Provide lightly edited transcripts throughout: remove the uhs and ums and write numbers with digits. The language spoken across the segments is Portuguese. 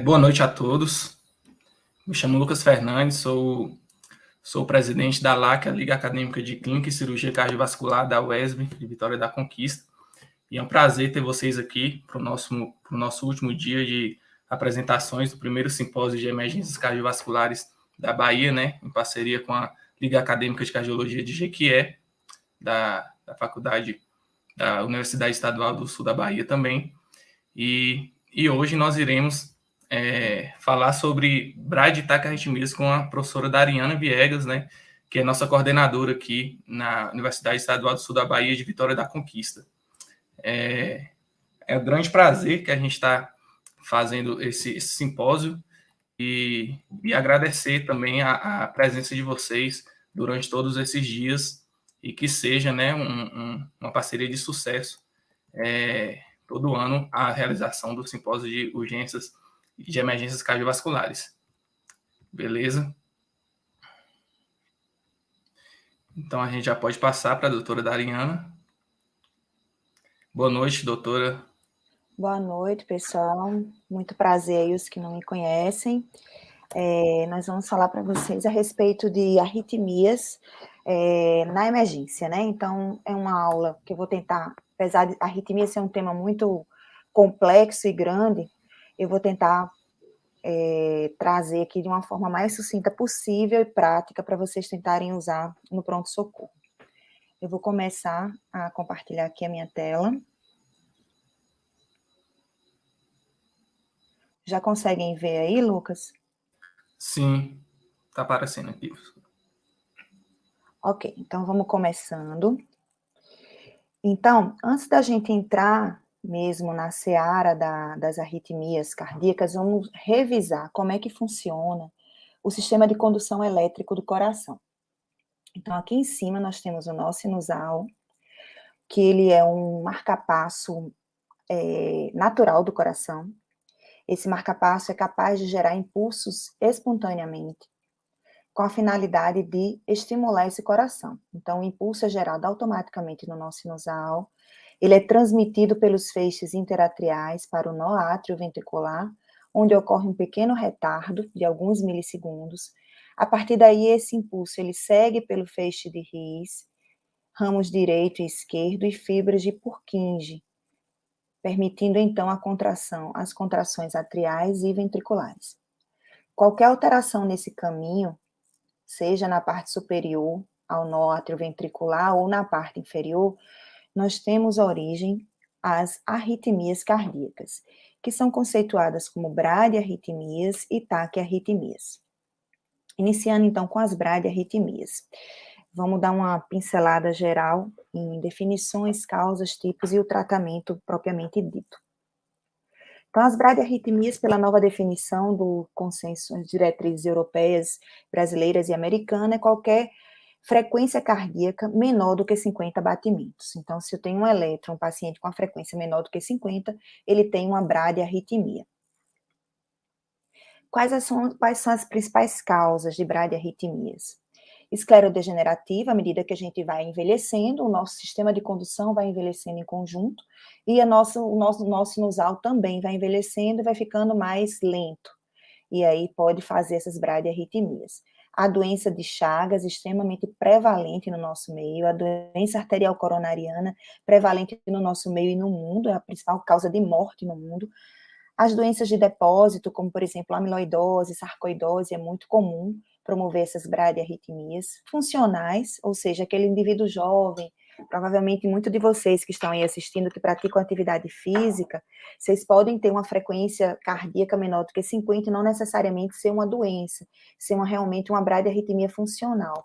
Boa noite a todos. Me chamo Lucas Fernandes, sou o presidente da LAC, a Liga Acadêmica de Clínica e Cirurgia Cardiovascular da UESB, de Vitória da Conquista. E é um prazer ter vocês aqui para o nosso último dia de apresentações do primeiro simpósio de emergências cardiovasculares da Bahia, né, em parceria com a Liga Acadêmica de Cardiologia de Jequié, da Faculdade da Universidade Estadual do Sul da Bahia também. E hoje nós iremos falar sobre bradicardias com a professora Dariana Viegas, né, que é nossa coordenadora aqui na Universidade Estadual do Sul da Bahia de Vitória da Conquista. É um grande prazer que a gente está fazendo esse simpósio e agradecer também a presença de vocês durante todos esses dias e que seja, né, uma parceria de sucesso todo ano a realização do simpósio de urgências e de emergências cardiovasculares. Beleza? Então a gente já pode passar para a doutora Dariana. Boa noite, doutora. Boa noite, pessoal. Muito prazer aí os que não me conhecem. Nós vamos falar para vocês a respeito de arritmias na emergência, né? Então, é uma aula que eu vou tentar, apesar de arritmia ser um tema muito complexo e grande, eu vou tentar trazer aqui de uma forma mais sucinta possível e prática para vocês tentarem usar no pronto-socorro. Eu vou começar a compartilhar aqui a minha tela. Já conseguem ver aí, Lucas? Sim, está aparecendo aqui. Ok, então vamos começando. Então, antes da gente entrar mesmo na seara das arritmias cardíacas, vamos revisar como é que funciona o sistema de condução elétrico do coração. Então, aqui em cima nós temos o nó sinusal, que ele é um marcapasso natural do coração. Esse marcapasso é capaz de gerar impulsos espontaneamente, com a finalidade de estimular esse coração. Então, o impulso é gerado automaticamente no nó sinusal, ele é transmitido pelos feixes interatriais para o nó átrio-ventricular, onde ocorre um pequeno retardo de alguns milissegundos. A partir daí, esse impulso ele segue pelo feixe de His, ramos direito e esquerdo e fibras de Purkinje, permitindo então as contrações atriais e ventriculares. Qualquer alteração nesse caminho, seja na parte superior, ao nó atrioventricular, ou na parte inferior, nós temos origem as arritmias cardíacas, que são conceituadas como bradiarritmias e taquiarritmias. Iniciando então com as bradiarritmias. Vamos dar uma pincelada geral em definições, causas, tipos e o tratamento propriamente dito. Então, as bradiarritmias, pela nova definição do consenso das diretrizes europeias, brasileiras e americanas, é qualquer frequência cardíaca menor do que 50 batimentos. Então, se eu tenho um eletro, um paciente com a frequência menor do que 50, ele tem uma bradiarritmia. Quais são as principais causas de bradiarritmias? Esclerodegenerativa, à medida que a gente vai envelhecendo, o nosso sistema de condução vai envelhecendo em conjunto, e o nosso sinusal também vai envelhecendo e vai ficando mais lento. E aí pode fazer essas bradiarritmias. A doença de Chagas, extremamente prevalente no nosso meio, a doença arterial coronariana, prevalente no nosso meio e no mundo, é a principal causa de morte no mundo. As doenças de depósito, como por exemplo a amiloidose, sarcoidose, é muito comum promover essas bradiarritmias funcionais, ou seja, aquele indivíduo jovem, provavelmente muitos de vocês que estão aí assistindo, que praticam atividade física, vocês podem ter uma frequência cardíaca menor do que 50 e não necessariamente ser uma doença, ser realmente uma bradiarritmia funcional.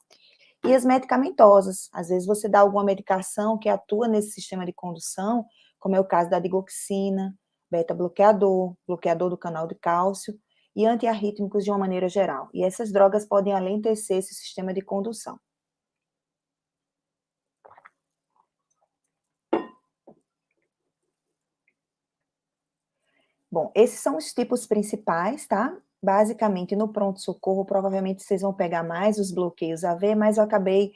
E as medicamentosas, às vezes você dá alguma medicação que atua nesse sistema de condução, como é o caso da digoxina, beta-bloqueador, bloqueador do canal de cálcio e antiarrítmicos de uma maneira geral. E essas drogas podem alentecer esse sistema de condução. Bom, esses são os tipos principais, tá? Basicamente, no pronto-socorro, provavelmente vocês vão pegar mais os bloqueios AV, mas eu acabei,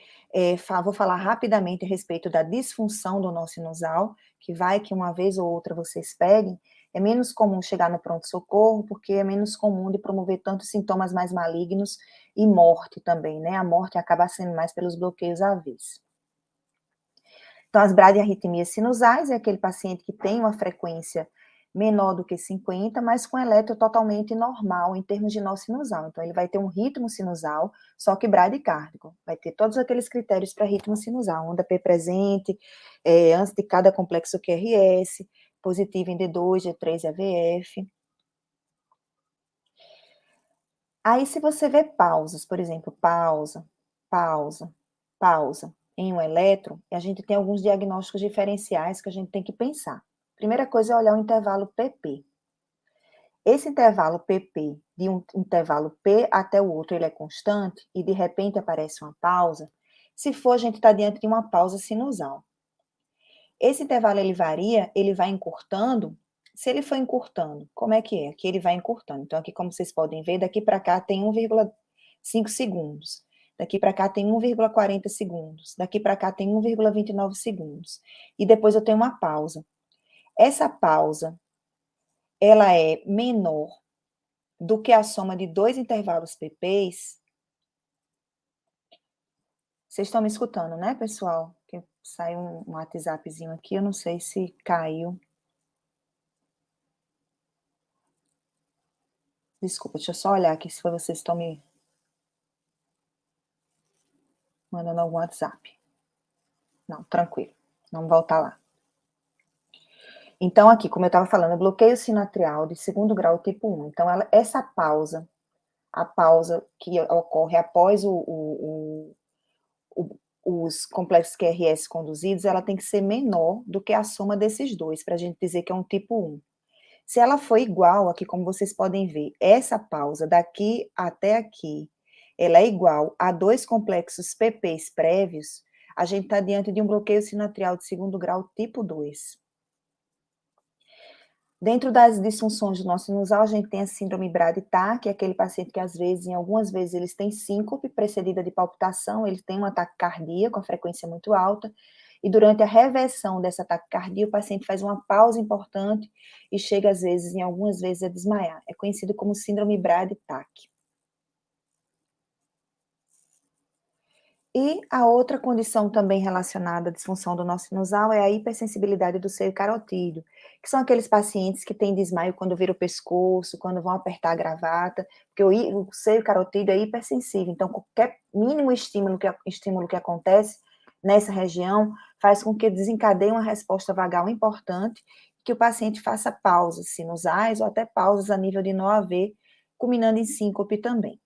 vou falar rapidamente a respeito da disfunção do nó sinusal, que vai que uma vez ou outra vocês peguem, é menos comum chegar no pronto-socorro, porque é menos comum de promover tantos sintomas mais malignos e morte também, né? A morte acaba sendo mais pelos bloqueios AVs. Então, as bradiarritmias sinusais é aquele paciente que tem uma frequência menor do que 50, mas com eletro totalmente normal em termos de nó sinusal. Então, ele vai ter um ritmo sinusal, só que bradicárdico. Vai ter todos aqueles critérios para ritmo sinusal, onda P presente, antes de cada complexo QRS, positivo em D2, G3 e AVF. Aí, se você vê pausas, por exemplo, pausa, pausa, pausa, em um eletro, a gente tem alguns diagnósticos diferenciais que a gente tem que pensar. Primeira coisa é olhar o intervalo PP. Esse intervalo PP, de um intervalo P até o outro, ele é constante e de repente aparece uma pausa. Se for, a gente está diante de uma pausa sinusal. Esse intervalo ele varia, ele vai encurtando. Se ele for encurtando, como é que é? Aqui ele vai encurtando. Então, aqui, como vocês podem ver, daqui para cá tem 1,5 segundos. Daqui para cá tem 1,40 segundos. Daqui para cá tem 1,29 segundos. E depois eu tenho uma pausa. Essa pausa, ela é menor do que a soma de dois intervalos PPs. Vocês estão me escutando, né, pessoal? Que saiu um WhatsAppzinho aqui, eu não sei se caiu. Desculpa, deixa eu só olhar aqui se vocês estão me mandando algum WhatsApp. Não, tranquilo. Vamos voltar lá. Então, aqui, como eu estava falando, bloqueio sinatrial de segundo grau tipo 1. Então, essa pausa, a pausa que ocorre após os complexos QRS conduzidos, ela tem que ser menor do que a soma desses dois, para a gente dizer que é um tipo 1. Se ela for igual, aqui como vocês podem ver, essa pausa daqui até aqui, ela é igual a dois complexos PPs prévios, a gente está diante de um bloqueio sinatrial de segundo grau tipo 2. Dentro das disfunções do nó sinusal, a gente tem a síndrome Brady-Tach, que é aquele paciente que, às vezes, em algumas vezes, eles têm síncope precedida de palpitação, ele tem um ataque cardíaco com a frequência muito alta, e durante a reversão dessa taquicardia, o paciente faz uma pausa importante e chega, às vezes, em algumas vezes, a desmaiar. É conhecido como síndrome Brady-Tach. E a outra condição também relacionada à disfunção do nó sinusal é a hipersensibilidade do seio carotídeo, que são aqueles pacientes que têm desmaio quando vira o pescoço, quando vão apertar a gravata, porque o seio carotídeo é hipersensível, então qualquer mínimo estímulo que acontece nessa região faz com que desencadeie uma resposta vagal importante, que o paciente faça pausas sinusais ou até pausas a nível de nó AV, culminando em síncope também.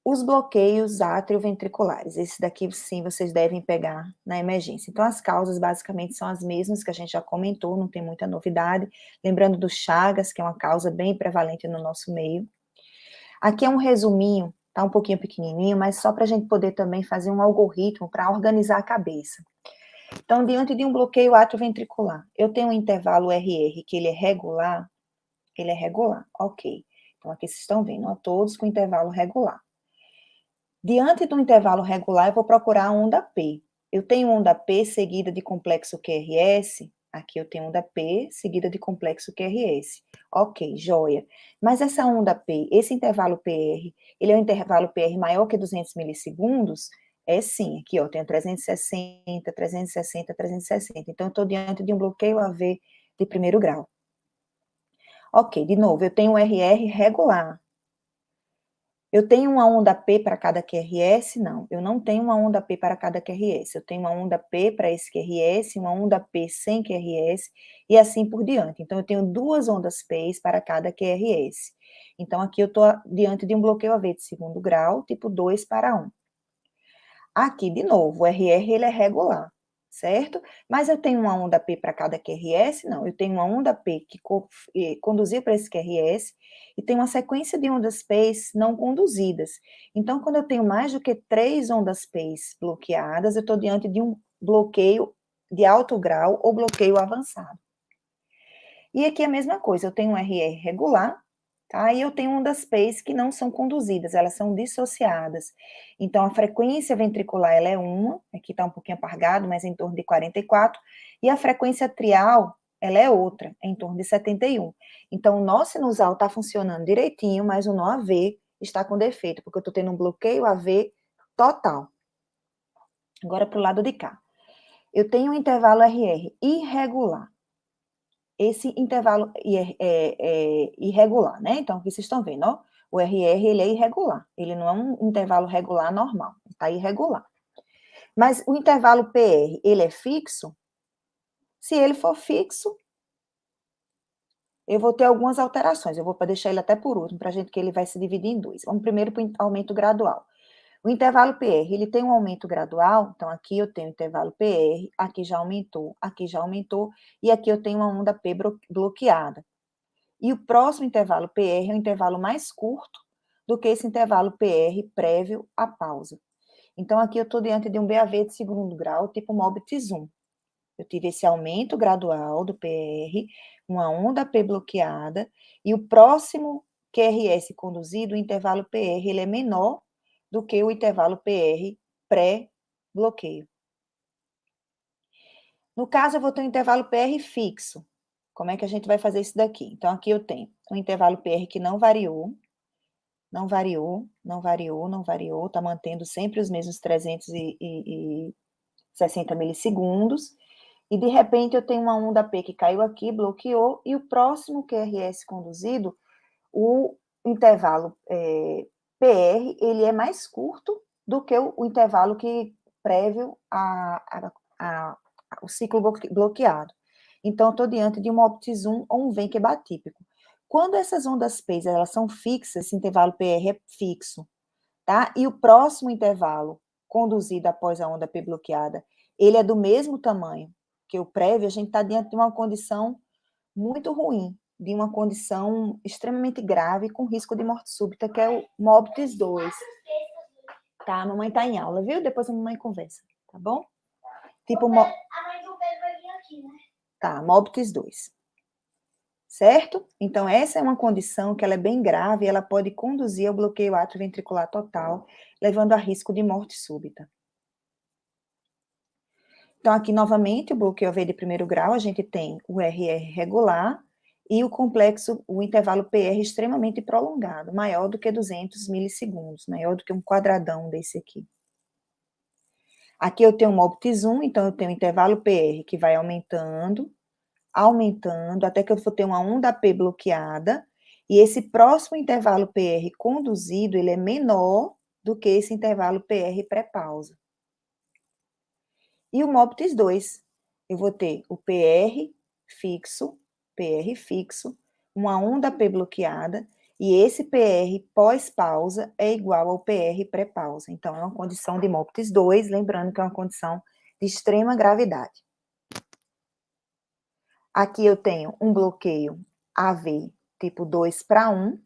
Os bloqueios atrioventriculares, esse daqui sim vocês devem pegar na emergência. Então, as causas basicamente são as mesmas que a gente já comentou, não tem muita novidade. Lembrando do Chagas, que é uma causa bem prevalente no nosso meio. Aqui é um resuminho, tá um pouquinho pequenininho, mas só para a gente poder também fazer um algoritmo para organizar a cabeça. Então, diante de um bloqueio atrioventricular, eu tenho um intervalo RR que ele é regular, ok. Então, aqui vocês estão vendo, ó, todos com intervalo regular. Diante do intervalo regular, eu vou procurar a onda P. Eu tenho onda P seguida de complexo QRS. Aqui eu tenho onda P seguida de complexo QRS. Ok, joia. Mas essa onda P, esse intervalo PR, ele é um intervalo PR maior que 200 milissegundos? É sim. Aqui, ó, tenho 360, 360, 360. Então, eu estou diante de um bloqueio AV de primeiro grau. Ok, de novo, eu tenho um RR regular. Eu tenho uma onda P para cada QRS? Não, eu não tenho uma onda P para cada QRS. Eu tenho uma onda P para esse QRS, uma onda P sem QRS, e assim por diante. Então, eu tenho duas ondas P para cada QRS. Então, aqui eu estou diante de um bloqueio AV de segundo grau, tipo 2 para 1. Aqui, de novo, o RR ele é regular, certo? Mas eu tenho uma onda P para cada QRS? Não, eu tenho uma onda P que conduziu para esse QRS e tem uma sequência de ondas P's não conduzidas. Então, quando eu tenho mais do que 3 ondas P's bloqueadas, eu estou diante de um bloqueio de alto grau ou bloqueio avançado. E aqui a mesma coisa, eu tenho um RR regular, tá? E eu tenho ondas P's que não são conduzidas, elas são dissociadas. Então, a frequência ventricular, ela é 1, aqui está um pouquinho apagado, mas em torno de 44, e a frequência atrial ela é outra, é em torno de 71. Então, o nó sinusal está funcionando direitinho, mas o nó AV está com defeito, porque eu estou tendo um bloqueio AV total. Agora, para o lado de cá. Eu tenho um intervalo RR irregular. Esse intervalo é irregular, né? Então, aqui vocês estão vendo, ó, o RR, ele é irregular. Ele não é um intervalo regular normal, está irregular. Mas o intervalo PR, ele é fixo? Se ele for fixo, eu vou ter algumas alterações. Eu vou deixar ele até por último, para a gente que ele vai se dividir em dois. Vamos primeiro para o aumento gradual. O intervalo PR, ele tem um aumento gradual, então aqui eu tenho o intervalo PR, aqui já aumentou, e aqui eu tenho uma onda P bloqueada. E o próximo intervalo PR é um intervalo mais curto do que esse intervalo PR prévio à pausa. Então, aqui eu estou diante de um BAV de segundo grau, tipo MOBITS 1. Eu tive esse aumento gradual do PR, uma onda P bloqueada, e o próximo QRS conduzido, o intervalo PR, ele é menor do que o intervalo PR pré-bloqueio. No caso, eu vou ter um intervalo PR fixo. Como é que a gente vai fazer isso daqui? Então, aqui eu tenho um intervalo PR que não variou, está mantendo sempre os mesmos 360 milissegundos, e de repente eu tenho uma onda P que caiu aqui, bloqueou, e o próximo QRS conduzido, o intervalo PR, ele é mais curto do que o intervalo que prévio ao ciclo bloqueado. Então, eu estou diante de um OPTIS 1 ou um Venkebar típico. Quando essas ondas P, elas são fixas, esse intervalo PR é fixo, tá? E o próximo intervalo conduzido após a onda P bloqueada, ele é do mesmo tamanho que o prévio, a gente está diante de uma condição muito ruim, de uma condição extremamente grave, com risco de morte súbita, que é o MOBITS 2. Tá, a mamãe está em aula, viu? Depois a mamãe conversa, tá bom? Tipo, a mãe do Pedro vai vir aqui, né? Tá, MOBITS 2. Certo? Então, essa é uma condição que ela é bem grave e ela pode conduzir ao bloqueio atrioventricular total, levando a risco de morte súbita. Então, aqui, novamente, o bloqueio AV de primeiro grau, a gente tem o RR regular e o complexo, o intervalo PR extremamente prolongado, maior do que 200 milissegundos, maior do que um quadradão desse aqui. Aqui eu tenho um MOBITS 1, então eu tenho o intervalo PR que vai aumentando, até que eu vou ter uma onda P bloqueada, e esse próximo intervalo PR conduzido, ele é menor do que esse intervalo PR pré-pausa. E o MOBITS 2, eu vou ter o PR fixo, uma onda P bloqueada, e esse PR pós-pausa é igual ao PR pré-pausa. Então, é uma condição de MOBITS 2, lembrando que é uma condição de extrema gravidade. Aqui eu tenho um bloqueio AV tipo 2:1.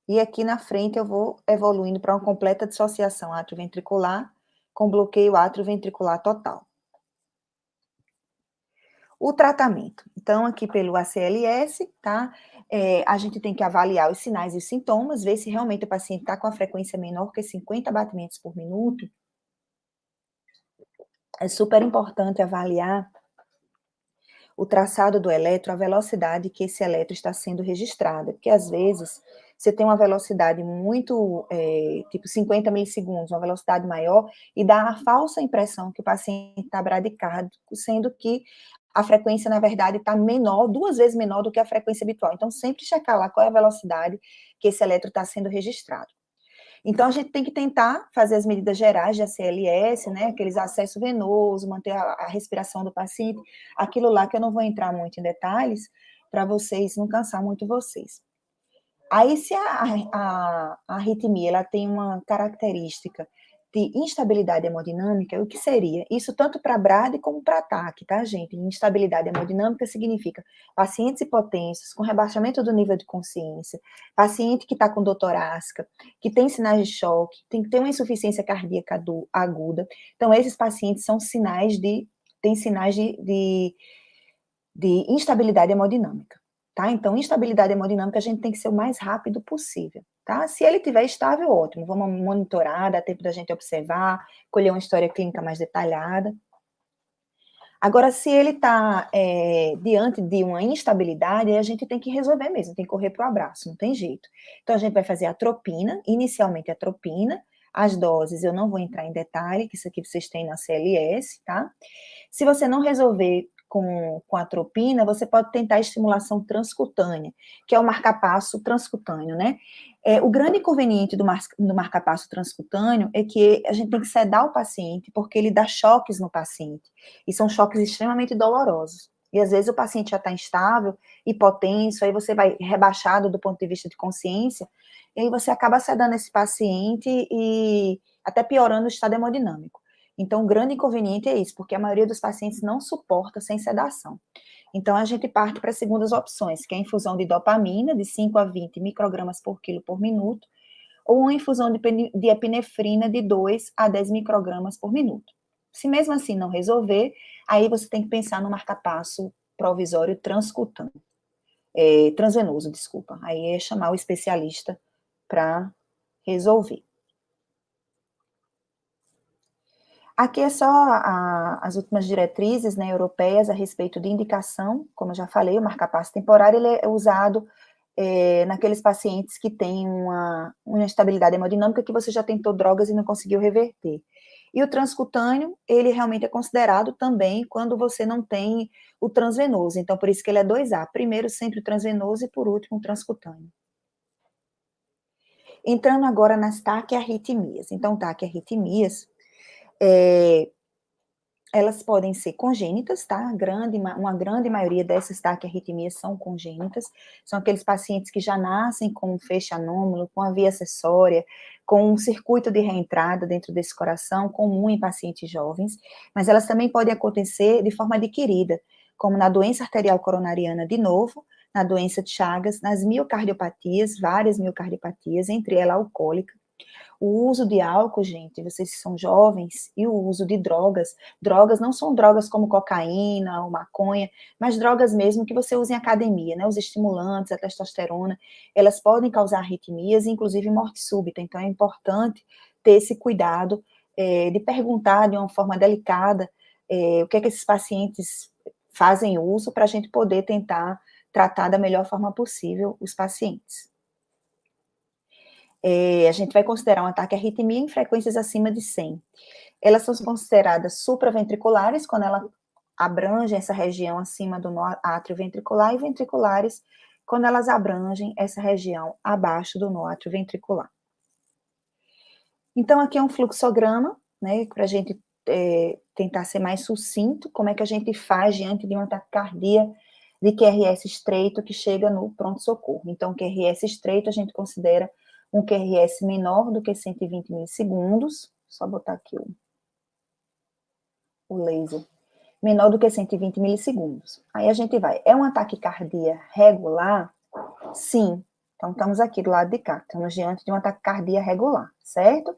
E aqui na frente eu vou evoluindo para uma completa dissociação atrioventricular com bloqueio atrioventricular total. O tratamento. Então, aqui pelo ACLS, tá? A gente tem que avaliar os sinais e sintomas, ver se realmente o paciente está com a frequência menor que 50 batimentos por minuto. É super importante avaliar o traçado do eletro, a velocidade que esse eletro está sendo registrado, porque às vezes você tem uma velocidade muito, tipo 50 milissegundos, uma velocidade maior, e dá a falsa impressão que o paciente está bradicárdico, sendo que a frequência, na verdade, está menor, 2 vezes menor do que a frequência habitual. Então, sempre checar lá qual é a velocidade que esse eletro está sendo registrado. Então, a gente tem que tentar fazer as medidas gerais de ACLS, né, aqueles acesso venoso, manter a respiração do paciente, aquilo lá que eu não vou entrar muito em detalhes, para vocês não cansar muito vocês. Aí, se a arritmia, ela tem uma característica de instabilidade hemodinâmica, o que seria? Isso tanto para BRAD como para TAC, tá, gente? Instabilidade hemodinâmica significa pacientes hipotensos, com rebaixamento do nível de consciência, paciente que está com dor torácica, que tem sinais de choque, tem que ter uma insuficiência cardíaca aguda. Então, esses pacientes são têm sinais de instabilidade hemodinâmica. Tá? Então, instabilidade hemodinâmica, a gente tem que ser o mais rápido possível, tá? Se ele estiver estável, ótimo, vamos monitorar, dá tempo da gente observar, colher uma história clínica mais detalhada. Agora, se ele está diante de uma instabilidade, a gente tem que resolver mesmo, tem que correr para o abraço, não tem jeito. Então, a gente vai fazer a atropina, inicialmente a atropina, as doses eu não vou entrar em detalhe, que isso aqui vocês têm na CLS, tá? Se você não resolver com a atropina, você pode tentar a estimulação transcutânea, que é o marcapasso transcutâneo, né? O grande inconveniente do marcapasso transcutâneo é que a gente tem que sedar o paciente, porque ele dá choques no paciente, e são choques extremamente dolorosos. E às vezes o paciente já está instável, hipotenso, aí você vai rebaixado do ponto de vista de consciência, e aí você acaba sedando esse paciente e até piorando o estado hemodinâmico. Então, o grande inconveniente é isso, porque a maioria dos pacientes não suporta sem sedação. Então, a gente parte para as segundas opções, que é a infusão de dopamina, de 5 a 20 microgramas por quilo por minuto, ou uma infusão de epinefrina de 2 a 10 microgramas por minuto. Se mesmo assim não resolver, aí você tem que pensar no marcapasso provisório transcutâneo, transvenoso, desculpa. Aí é chamar o especialista para resolver. Aqui é só as últimas diretrizes, né, europeias a respeito de indicação, como eu já falei, o marcapasso temporário ele é usado naqueles pacientes que têm uma instabilidade hemodinâmica que você já tentou drogas e não conseguiu reverter. E o transcutâneo, ele realmente é considerado também quando você não tem o transvenoso, então por isso que ele é 2A, primeiro sempre o transvenoso e por último o transcutâneo. Entrando agora nas taquiarritmias. Então, taquiarritmias, elas podem ser congênitas, tá? Uma grande maioria dessas taquiarritmias são congênitas, são aqueles pacientes que já nascem com um feixe anômalo, com a via acessória, com um circuito de reentrada dentro desse coração, comum em pacientes jovens, mas elas também podem acontecer de forma adquirida, como na doença arterial coronariana de novo, na doença de Chagas, nas miocardiopatias, várias miocardiopatias, entre elas a alcoólica. O uso de álcool, gente, vocês que são jovens, e o uso de drogas não são drogas como cocaína ou maconha, mas drogas mesmo que você usa em academia, né, os estimulantes, a testosterona, elas podem causar arritmias, inclusive morte súbita, então é importante ter esse cuidado de perguntar de uma forma delicada o que é que esses pacientes fazem uso para a gente poder tentar tratar da melhor forma possível os pacientes. A gente vai considerar um ataque à arritmia em frequências acima de 100. Elas são consideradas supraventriculares, quando ela abrange essa região acima do nó átrio ventricular, e ventriculares, quando elas abrangem essa região abaixo do nó átrio ventricular. Então, aqui é um fluxograma, né, para a gente tentar ser mais sucinto, como é que a gente faz diante de uma taquicardia de QRS estreito que chega no pronto-socorro. Então, QRS estreito a gente considera um QRS menor do que 120 milissegundos, só botar aqui o laser, menor do que 120 milissegundos. Aí a gente vai, é uma taquicardia regular? Sim. Então, estamos aqui do lado de cá, estamos diante de uma taquicardia regular, certo?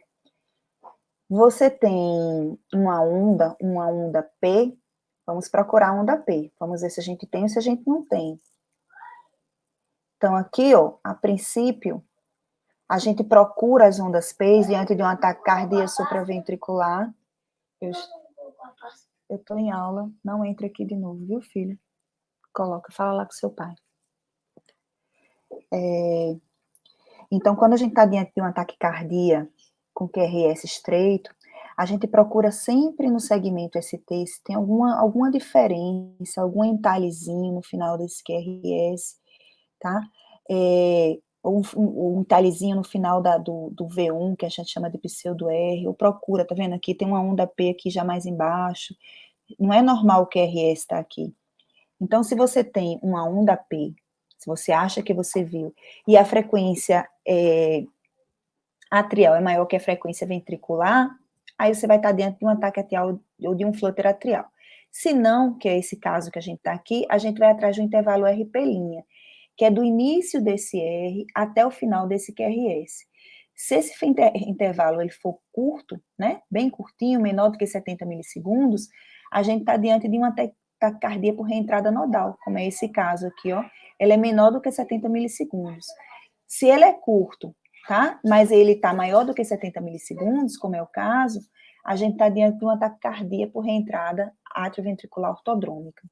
Você tem uma onda P, vamos procurar a onda P, vamos ver se a gente tem ou se a gente não tem. Então, aqui, ó, a princípio, a gente procura as ondas P diante de um ataque cardíaco supraventricular. Eu estou em aula, não entre aqui de novo, viu, filho? Fala lá com seu pai. Então, quando a gente está diante de um ataque cardíaco com QRS estreito, a gente procura sempre no segmento ST se tem alguma diferença, algum entalhezinho no final desse QRS, tá? Um entalhezinho no final do V1, que a gente chama de pseudo-R, ou procura, tá vendo aqui, tem uma onda P aqui já mais embaixo, não é normal o QRS estar aqui. Então, se você tem uma onda P, se você acha que você viu, e a frequência atrial é maior que a frequência ventricular, aí você vai estar diante de um ataque atrial ou de um flutter atrial. Se não, que é esse caso que a gente está aqui, a gente vai atrás do intervalo RP', que é do início desse R até o final desse QRS. Se esse intervalo ele for curto, né, bem curtinho, menor do que 70 milissegundos, a gente está diante de uma taquicardia por reentrada nodal, como é esse caso aqui, ó, ele é menor do que 70 milissegundos. Se ele é curto, tá, mas ele está maior do que 70 milissegundos, como é o caso, a gente está diante de uma taquicardia por reentrada atrioventricular ortodrômica.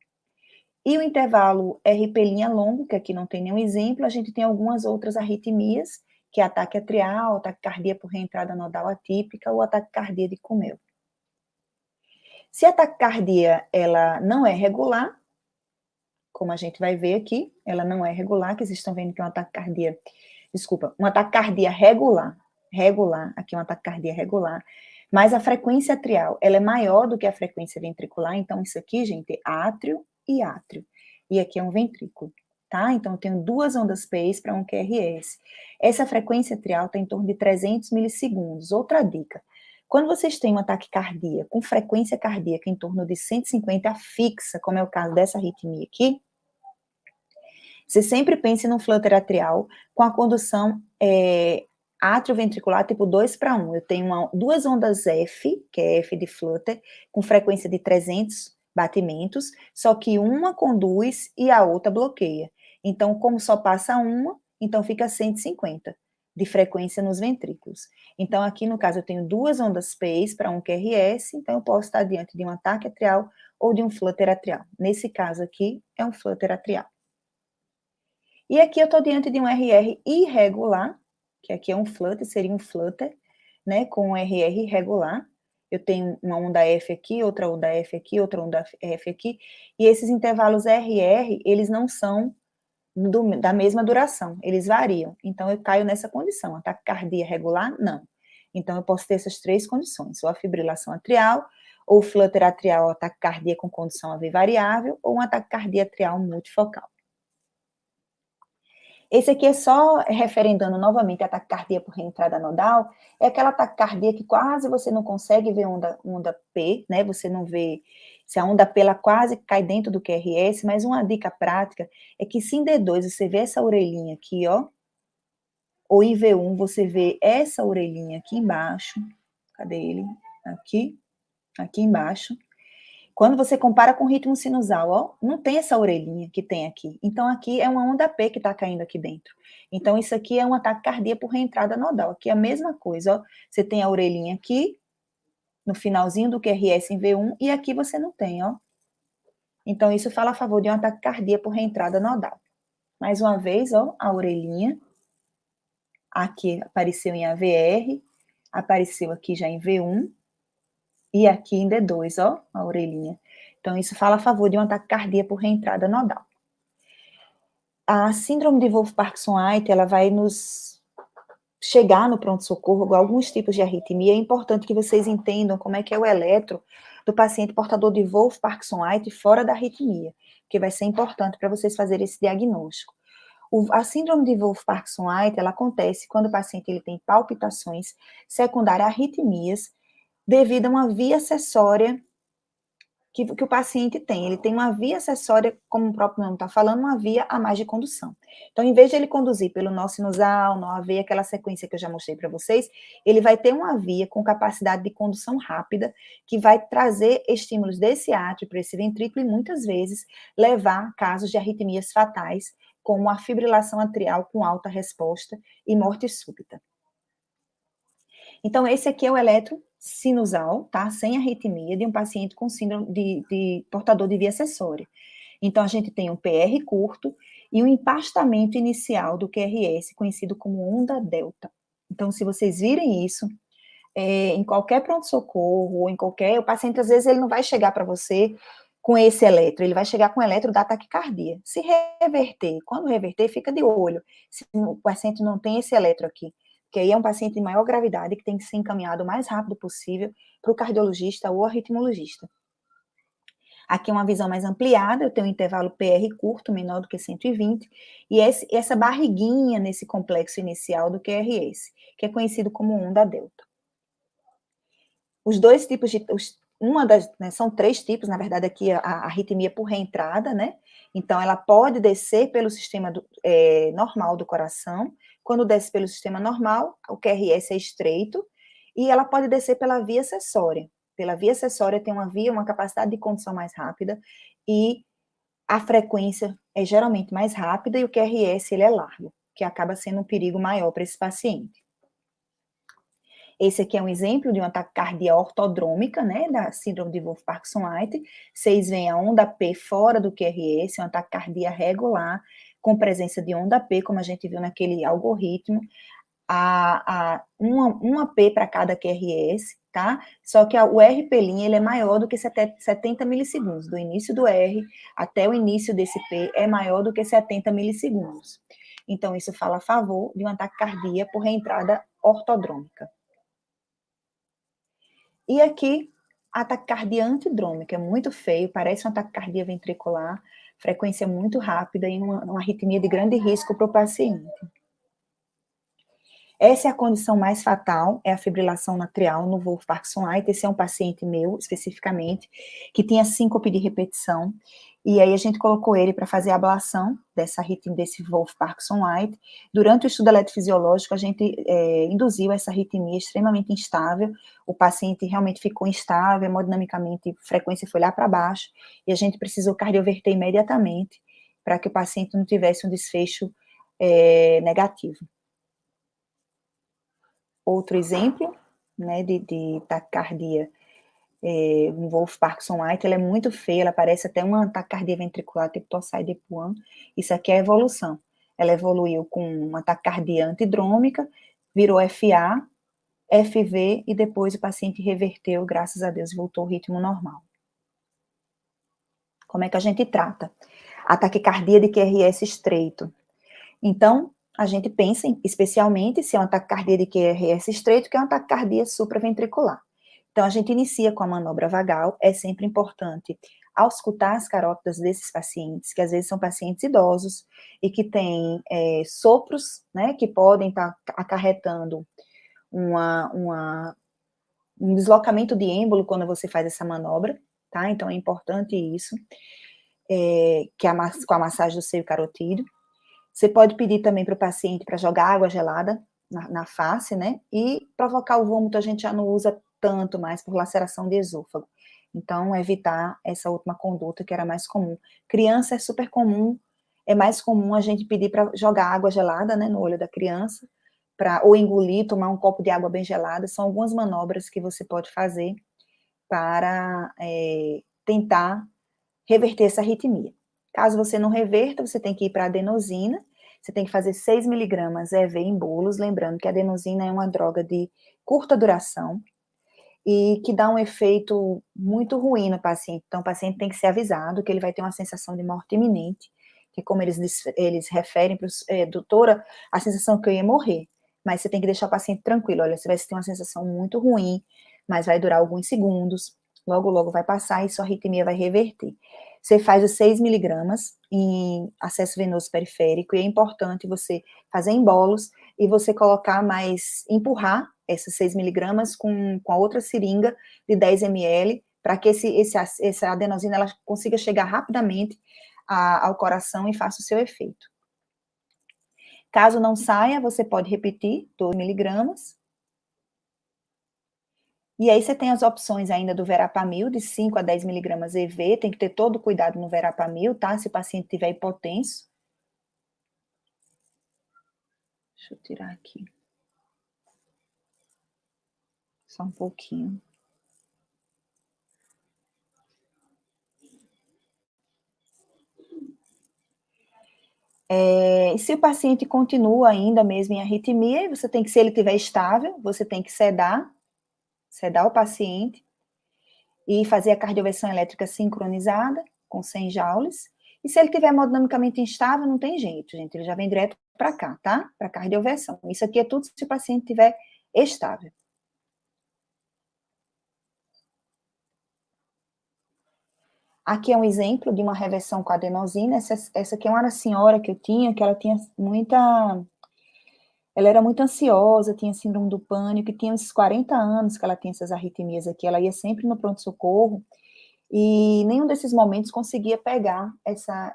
E o intervalo RP' longo, que aqui não tem nenhum exemplo, a gente tem algumas outras arritmias, que é ataque atrial, taquicardia por reentrada nodal atípica ou ataque cardíaco de Kummel. Se a taquicardia ela não é regular, como a gente vai ver aqui, ela não é regular, que vocês estão vendo que é uma taquicardia, uma taquicardia regular, aqui é uma taquicardia regular, mas a frequência atrial, ela é maior do que a frequência ventricular, então isso aqui, gente, é átrio e átrio, e aqui é um ventrículo, tá? Então eu tenho 2 ondas P's para um QRS. Essa frequência atrial está em torno de 300 milissegundos. Outra dica, quando vocês têm uma taquicardia com frequência cardíaca em torno de 150 fixa, como é o caso dessa arritmia aqui, você sempre pense no flutter atrial com a condução atrioventricular tipo 2:1. Eu tenho 2 ondas F, que é F de flutter, com frequência de 300 batimentos, só que uma conduz e a outra bloqueia. Então, como só passa uma, então fica 150 de frequência nos ventrículos. Então, aqui no caso, eu tenho 2 ondas P's para um QRS, então eu posso estar diante de um ataque atrial ou de um flutter atrial. Nesse caso aqui, é um flutter atrial. E aqui eu estou diante de um RR irregular, que aqui é um flutter, seria um flutter, né, com um RR irregular. Eu tenho uma onda F aqui, outra onda F aqui, outra onda F aqui, e esses intervalos RR, eles não são da mesma duração, eles variam. Então, eu caio nessa condição. A taquicardia regular, não. Então, eu posso ter essas 3 condições, ou a fibrilação atrial, ou flutter atrial, taquicardia com condição AV variável, ou uma taquicardia atrial multifocal. Esse aqui é só referendando novamente a taquicardia por reentrada nodal, é aquela taquicardia que quase você não consegue ver onda P, né? Você não vê se a onda P ela quase cai dentro do QRS, mas uma dica prática é que se em D2 você vê essa orelhinha aqui, ó, ou em V1 você vê essa orelhinha aqui embaixo, cadê ele? Aqui embaixo. Quando você compara com o ritmo sinusal, ó, não tem essa orelhinha que tem aqui. Então, aqui é uma onda P que está caindo aqui dentro. Então, isso aqui é um ataque cardíaco por reentrada nodal. Aqui é a mesma coisa, ó. Você tem a orelhinha aqui, no finalzinho do QRS em V1, e aqui você não tem, ó. Então, isso fala a favor de um ataque cardíaco por reentrada nodal. Mais uma vez, ó, a orelhinha. Aqui apareceu em AVR, apareceu aqui já em V1, e aqui em D2, ó, a orelhinha. Então, isso fala a favor de um ataque cardíaco por reentrada nodal. A síndrome de Wolff-Parkinson-White, ela vai nos chegar no pronto-socorro, alguns tipos de arritmia. É importante que vocês entendam como é que é o eletro do paciente portador de Wolff-Parkinson-White fora da arritmia, que vai ser importante para vocês fazerem esse diagnóstico. A síndrome de Wolff-Parkinson-White, ela acontece quando o paciente ele tem palpitações secundárias a arritmias devido a uma via acessória que o paciente tem. Ele tem uma via acessória, como o próprio nome está falando, uma via a mais de condução. Então, em vez de ele conduzir pelo nó sinusal, nó AV, aquela sequência que eu já mostrei para vocês, ele vai ter uma via com capacidade de condução rápida, que vai trazer estímulos desse átrio para esse ventrículo e, muitas vezes, levar a casos de arritmias fatais, como a fibrilação atrial com alta resposta e morte súbita. Então, esse aqui é o eletro sinusal, tá? Sem arritmia, de um paciente com síndrome de portador de via acessória. Então, a gente tem um PR curto e um empastamento inicial do QRS, conhecido como onda delta. Então, se vocês virem isso, em qualquer pronto-socorro, ou em qualquer... O paciente, às vezes, ele não vai chegar para você com esse eletro, ele vai chegar com o eletro da taquicardia. Se reverter, quando reverter, fica de olho, se o paciente não tem esse eletro aqui, que aí é um paciente de maior gravidade que tem que ser encaminhado o mais rápido possível para o cardiologista ou arritmologista. Aqui é uma visão mais ampliada, eu tenho um intervalo PR curto, menor do que 120, e essa barriguinha nesse complexo inicial do QRS, que é conhecido como onda delta. Os dois tipos de... são 3 tipos, na verdade, aqui a arritmia por reentrada, né? Então, ela pode descer pelo sistema normal do coração. Quando desce pelo sistema normal, o QRS é estreito, e ela pode descer pela via acessória. Pela via acessória tem uma capacidade de condução mais rápida, e a frequência é geralmente mais rápida, e o QRS ele é largo, que acaba sendo um perigo maior para esse paciente. Esse aqui é um exemplo de uma taquicardia ortodrômica, né, da síndrome de Wolff-Parkinson-White. Vocês veem a onda P fora do QRS, uma taquicardia regular, com presença de onda P, como a gente viu naquele algoritmo, uma P para cada QRS, tá? Só que o RP' ele é maior do que 70 milissegundos. Do início do R até o início desse P é maior do que 70 milissegundos. Então, isso fala a favor de uma taquicardia por reentrada ortodrômica. E aqui, a taquicardia antidrômica, é muito feio, parece uma taquicardia ventricular, frequência muito rápida e uma arritmia de grande risco para o paciente. Essa é a condição mais fatal, é a fibrilação atrial no Wolff-Parkinson-White. Esse é um paciente meu, especificamente, que tinha síncope de repetição, e aí a gente colocou ele para fazer a ablação desse Wolff-Parkinson-White. Durante o estudo eletrofisiológico, a gente induziu essa arritmia extremamente instável, o paciente realmente ficou instável, hemodinamicamente, a frequência foi lá para baixo, e a gente precisou cardioverter imediatamente, para que o paciente não tivesse um desfecho negativo. Outro exemplo, né, de taquicardia, um Wolff-Parkinson-White, ela é muito feia, ela parece até uma taquicardia ventricular tipo Torsai de Puan. Isso aqui é a evolução. Ela evoluiu com uma taquicardia antidrômica, virou FA, FV, e depois o paciente reverteu, graças a Deus, voltou ao ritmo normal. Como é que a gente trata? A taquicardia de QRS estreito. Então, a gente pensa, especialmente, se é uma taquicardia de QRS estreito, que é uma taquicardia supraventricular. Então, a gente inicia com a manobra vagal, é sempre importante auscultar as carótidas desses pacientes, que às vezes são pacientes idosos, e que têm sopros, né, que podem estar acarretando um deslocamento de êmbolo quando você faz essa manobra, tá? Então, é importante isso, com a massagem do seio carotídeo. Você pode pedir também para o paciente para jogar água gelada na face, né? E provocar o vômito a gente já não usa tanto mais por laceração de esôfago. Então, evitar essa última conduta que era mais comum. Criança é super comum, é mais comum a gente pedir para jogar água gelada, né, no olho da criança, ou engolir, tomar um copo de água bem gelada. São algumas manobras que você pode fazer para tentar reverter essa arritmia. Caso você não reverta, você tem que ir para a adenosina, você tem que fazer 6 miligramas EV em bolos, lembrando que a adenosina é uma droga de curta duração e que dá um efeito muito ruim no paciente. Então, o paciente tem que ser avisado que ele vai ter uma sensação de morte iminente, que como eles referem para doutora, a sensação é que eu ia morrer, mas você tem que deixar o paciente tranquilo, olha, você vai ter uma sensação muito ruim, mas vai durar alguns segundos, logo, logo vai passar e sua arritmia vai reverter. Você faz os 6 miligramas em acesso venoso periférico, e é importante você fazer em bolos e você colocar empurrar esses 6 miligramas com a outra seringa de 10 ml, para que essa adenosina ela consiga chegar rapidamente ao coração e faça o seu efeito. Caso não saia, você pode repetir 2 miligramas. E aí você tem as opções ainda do Verapamil, de 5 a 10 miligramas EV, tem que ter todo o cuidado no Verapamil, tá? Se o paciente tiver hipotenso. Deixa eu tirar aqui. Só um pouquinho. Se o paciente continua ainda mesmo em arritmia, você tem que, se ele estiver estável, você tem que sedar o paciente e fazer a cardioversão elétrica sincronizada com 100 joules. E se ele estiver hemodinamicamente instável, não tem jeito, gente, ele já vem direto para cá, tá? Para cardioversão. Isso aqui é tudo se o paciente estiver estável. Aqui é um exemplo de uma reversão com adenosina. Essa aqui é uma senhora que eu tinha, que ela tinha ela era muito ansiosa, tinha síndrome do pânico, e tinha uns 40 anos que ela tinha essas arritmias aqui. Ela ia sempre no pronto-socorro, e nenhum desses momentos conseguia pegar essa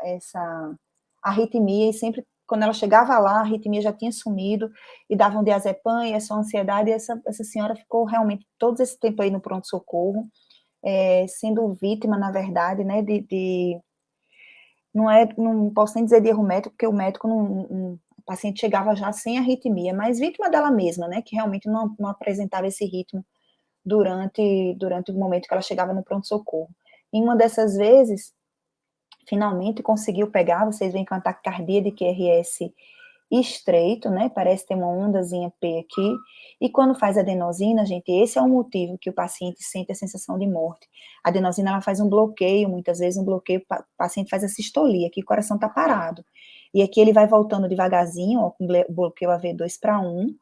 arritmia, e sempre, quando ela chegava lá, a arritmia já tinha sumido, e davam diazepam, e essa ansiedade, e essa senhora ficou realmente todo esse tempo aí no pronto-socorro, sendo vítima, na verdade, né, não posso nem dizer de erro médico, porque o médico A paciente chegava já sem arritmia, mas vítima dela mesma, né, que realmente não apresentava esse ritmo durante o momento que ela chegava no pronto-socorro. Em uma dessas vezes, finalmente conseguiu pegar, vocês veem com a taquicardia de QRS estreito, né, parece ter uma ondazinha P aqui, e quando faz adenosina, gente, esse é o motivo que o paciente sente a sensação de morte. A adenosina, ela faz um bloqueio, muitas vezes um bloqueio, o paciente faz a sistolia, aqui o coração tá parado, e aqui ele vai voltando devagarzinho, ó, com bloqueio AV2 para 1,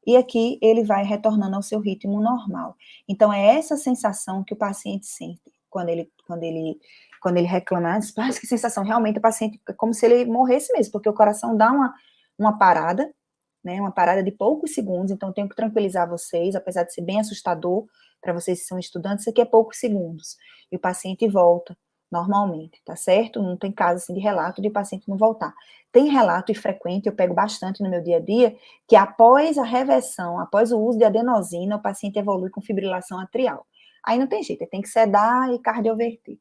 e aqui ele vai retornando ao seu ritmo normal. Então, é essa sensação que o paciente sente quando ele reclama, ah, que sensação, realmente o paciente, é como se ele morresse mesmo, porque o coração dá uma parada, né, uma parada de poucos segundos, então eu tenho que tranquilizar vocês, apesar de ser bem assustador para vocês que são estudantes, isso aqui é poucos segundos, e o paciente volta normalmente, tá certo? Não tem caso assim de relato de paciente não voltar. Tem relato e frequente, eu pego bastante no meu dia a dia, que após a reversão, após o uso de adenosina, o paciente evolui com fibrilação atrial. Aí não tem jeito, tem que sedar e cardioverter.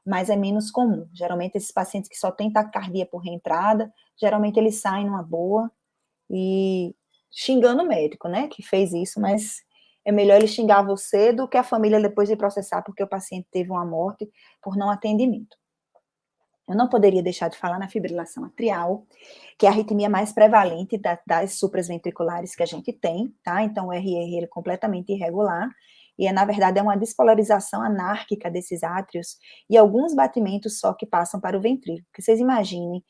Mas é menos comum. Geralmente, esses pacientes que só têm taquicardia por reentrada, geralmente eles saem numa boa e xingando o médico, né, que fez isso, mas é melhor ele xingar você do que a família depois de processar porque o paciente teve uma morte por não atendimento. Eu não poderia deixar de falar na fibrilação atrial, que é a arritmia mais prevalente das supraventriculares que a gente tem, tá? Então, o RR ele é completamente irregular, e na verdade, é uma despolarização anárquica desses átrios, e alguns batimentos só que passam para o ventrículo. Porque vocês imaginem,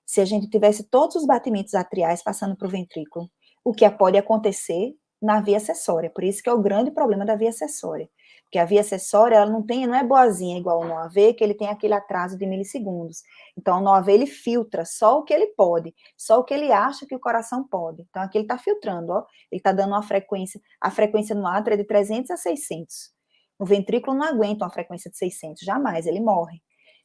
se a gente tivesse todos os batimentos atriais passando para o ventrículo, o que pode acontecer na via acessória, por isso que é o grande problema da via acessória. Porque a via acessória, ela não é boazinha igual no AV, que ele tem aquele atraso de milissegundos. Então, no AV ele filtra só o que ele pode, só o que ele acha que o coração pode. Então, aqui ele está filtrando, ó, ele está dando a frequência no átrio é de 300 a 600. O ventrículo não aguenta uma frequência de 600, jamais, ele morre.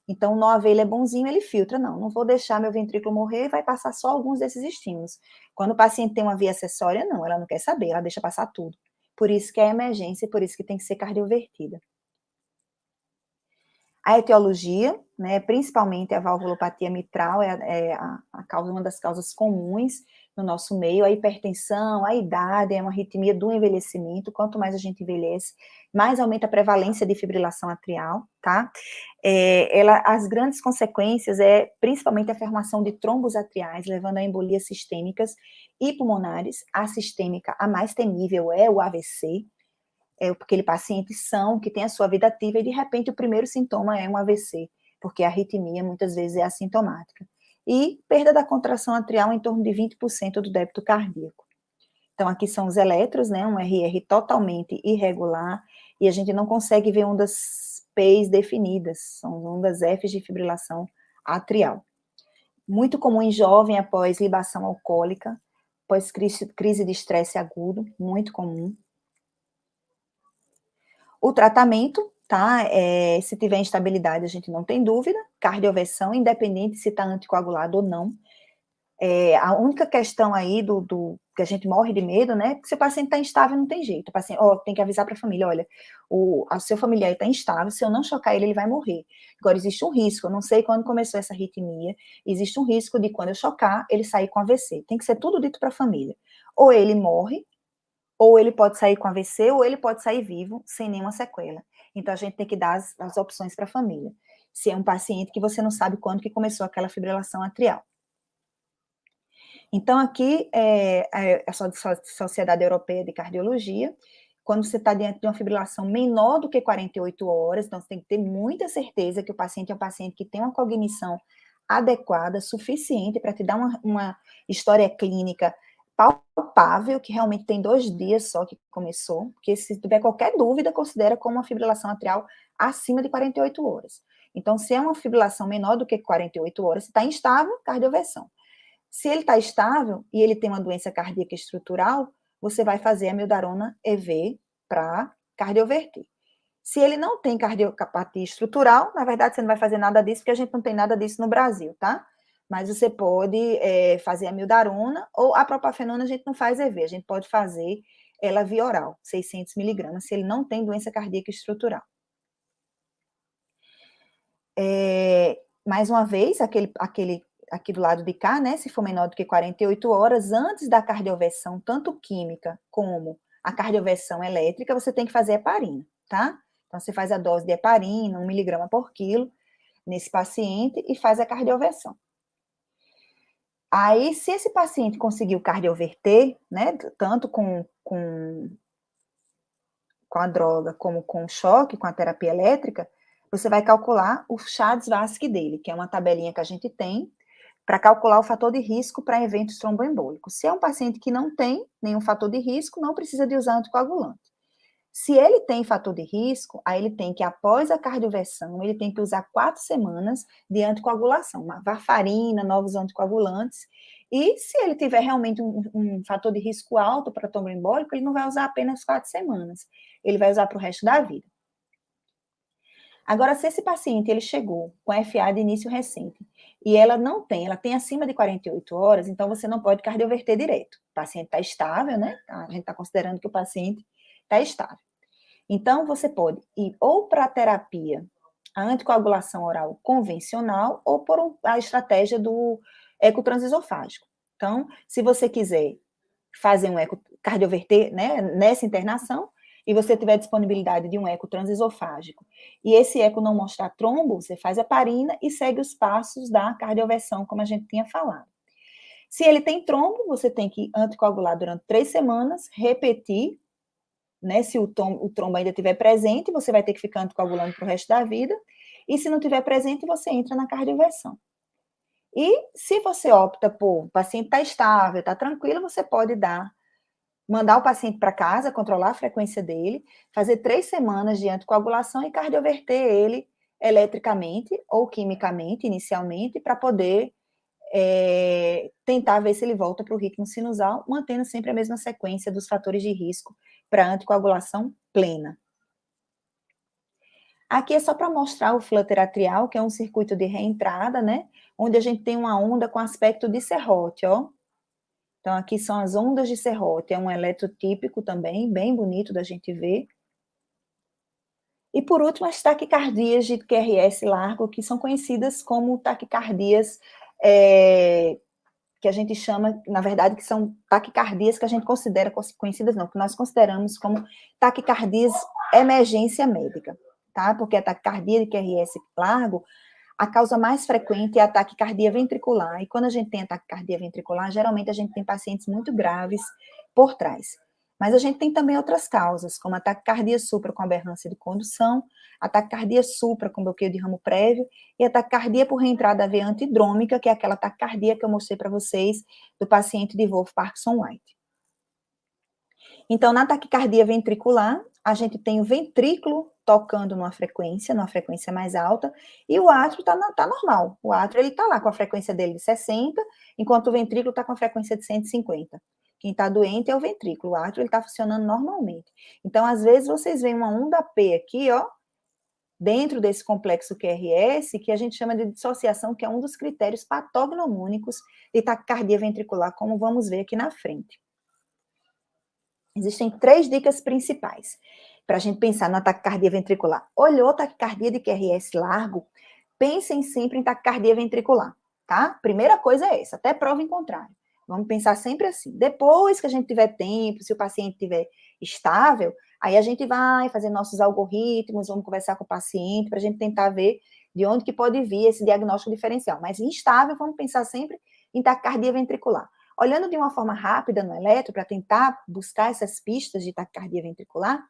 Então, no AV ele é bonzinho, ele filtra, não vou deixar meu ventrículo morrer, vai passar só alguns desses estímulos. Quando o paciente tem uma via acessória, não, ela não quer saber, ela deixa passar tudo. Por isso que é emergência e por isso que tem que ser cardiovertida. A etiologia, né, principalmente a valvulopatia mitral, uma das causas comuns no nosso meio, a hipertensão, a idade, é uma arritmia do envelhecimento, quanto mais a gente envelhece, mais aumenta a prevalência de fibrilação atrial, tá? As grandes consequências principalmente a formação de trombos atriais, levando a embolias sistêmicas e pulmonares. A sistêmica, a mais temível é o AVC, aquele paciente são, que tem a sua vida ativa, e de repente o primeiro sintoma é um AVC, porque a arritmia muitas vezes é assintomática. E perda da contração atrial em torno de 20% do débito cardíaco. Então, aqui são os eletros, né, um RR totalmente irregular, e a gente não consegue ver ondas P's definidas, são ondas F's de fibrilação atrial. Muito comum em jovem após libação alcoólica, após crise de estresse agudo, muito comum. O tratamento, tá? Se tiver instabilidade, a gente não tem dúvida. Cardioversão, independente se está anticoagulado ou não. A única questão aí que a gente morre de medo, né? Que se o paciente está instável, não tem jeito. O paciente, tem que avisar para a família, olha, o seu familiar está instável, se eu não chocar ele, ele vai morrer. Agora, existe um risco, eu não sei quando começou essa arritmia, existe um risco de quando eu chocar, ele sair com AVC. Tem que ser tudo dito para a família. Ou ele morre, ou ele pode sair com AVC, ou ele pode sair vivo, sem nenhuma sequela. Então, a gente tem que dar as opções para a família. Se é um paciente que você não sabe quando que começou aquela fibrilação atrial. Então, aqui é a Sociedade Europeia de Cardiologia, quando você está diante de uma fibrilação menor do que 48 horas, então você tem que ter muita certeza que o paciente é um paciente que tem uma cognição adequada, suficiente para te dar uma história clínica palpável, que realmente tem 2 dias só que começou, porque se tiver qualquer dúvida, considera como uma fibrilação atrial acima de 48 horas. Então, se é uma fibrilação menor do que 48 horas, se está instável, cardioversão. Se ele está estável e ele tem uma doença cardíaca estrutural, você vai fazer a amiodarona EV para cardioverter. Se ele não tem cardiopatia estrutural, na verdade você não vai fazer nada disso, porque a gente não tem nada disso no Brasil, tá? Mas você pode fazer a amiodarona, ou a propafenona a gente não faz EV, a gente pode fazer ela via oral, 600 miligramas, se ele não tem doença cardíaca estrutural. Mais uma vez, aquele aqui do lado de cá, né? Se for menor do que 48 horas, antes da cardioversão, tanto química como a cardioversão elétrica, você tem que fazer heparina, tá? Então, você faz a dose de heparina, 1 miligrama por quilo, nesse paciente, e faz a cardioversão. Aí, se esse paciente conseguiu cardioverter, né, tanto com a droga como com o choque, com a terapia elétrica, você vai calcular o Chades-Vasque dele, que é uma tabelinha que a gente tem para calcular o fator de risco para eventos tromboembólicos. Se é um paciente que não tem nenhum fator de risco, não precisa de usar anticoagulante. Se ele tem fator de risco, aí ele tem que, após a cardioversão, ele tem que usar 4 semanas de anticoagulação, uma varfarina, novos anticoagulantes. E se ele tiver realmente um fator de risco alto para tromboembólico, ele não vai usar apenas 4 semanas, ele vai usar para o resto da vida. Agora, se esse paciente ele chegou com FA de início recente e ela tem acima de 48 horas, então você não pode cardioverter direto. O paciente está estável, né? A gente está considerando que o paciente está estável. Então, você pode ir ou para a terapia, a anticoagulação oral convencional, ou por a estratégia do ecotransesofágico. Então, se você quiser fazer um cardioverter, né, nessa internação, e você tiver disponibilidade de um eco transesofágico, e esse eco não mostrar trombo, você faz a heparina e segue os passos da cardioversão, como a gente tinha falado. Se ele tem trombo, você tem que anticoagular durante 3 semanas, repetir, né, se o trombo ainda estiver presente, você vai ter que ficar anticoagulando para o resto da vida, e se não estiver presente, você entra na cardioversão. E se você opta por o paciente está estável, está tranquilo, você pode mandar o paciente para casa, controlar a frequência dele, fazer 3 semanas de anticoagulação e cardioverter ele eletricamente ou quimicamente, inicialmente, para poder tentar ver se ele volta para o ritmo sinusal, mantendo sempre a mesma sequência dos fatores de risco para anticoagulação plena. Aqui é só para mostrar o flutter atrial, que é um circuito de reentrada, né? Onde a gente tem uma onda com aspecto de serrote, ó. Então, aqui são as ondas de serrote, é um eletrotípico também, bem bonito da gente ver. E, por último, as taquicardias de QRS largo, que são conhecidas como taquicardias, que a gente chama, na verdade, que são taquicardias que a gente considera, conhecidas não, que nós consideramos como taquicardias emergência médica, tá? Porque a taquicardia de QRS largo, a causa mais frequente é a taquicardia ventricular, e quando a gente tem a taquicardia ventricular, geralmente a gente tem pacientes muito graves por trás. Mas a gente tem também outras causas, como a taquicardia supra com aberrância de condução, a taquicardia supra com bloqueio de ramo prévio, e a taquicardia por reentrada veia antidrômica, que é aquela taquicardia que eu mostrei para vocês do paciente de Wolff Parkinson White. Então, na taquicardia ventricular, a gente tem o ventrículo tocando numa frequência mais alta, e o átrio tá normal. O átrio, ele tá lá com a frequência dele de 60, enquanto o ventrículo tá com a frequência de 150. Quem tá doente é o ventrículo, o átrio, ele tá funcionando normalmente. Então, às vezes, vocês veem uma onda P aqui, ó, dentro desse complexo QRS, que a gente chama de dissociação, que é um dos critérios patognomônicos de taquicardia ventricular, como vamos ver aqui na frente. Existem 3 dicas principais para a gente pensar na taquicardia ventricular. Olhou taquicardia de QRS largo, pensem sempre em taquicardia ventricular, tá? Primeira coisa é essa, até prova em contrário. Vamos pensar sempre assim. Depois que a gente tiver tempo, se o paciente estiver estável, aí a gente vai fazer nossos algoritmos, vamos conversar com o paciente para a gente tentar ver de onde que pode vir esse diagnóstico diferencial. Mas instável, vamos pensar sempre em taquicardia ventricular. Olhando de uma forma rápida no eletro, para tentar buscar essas pistas de taquicardia ventricular,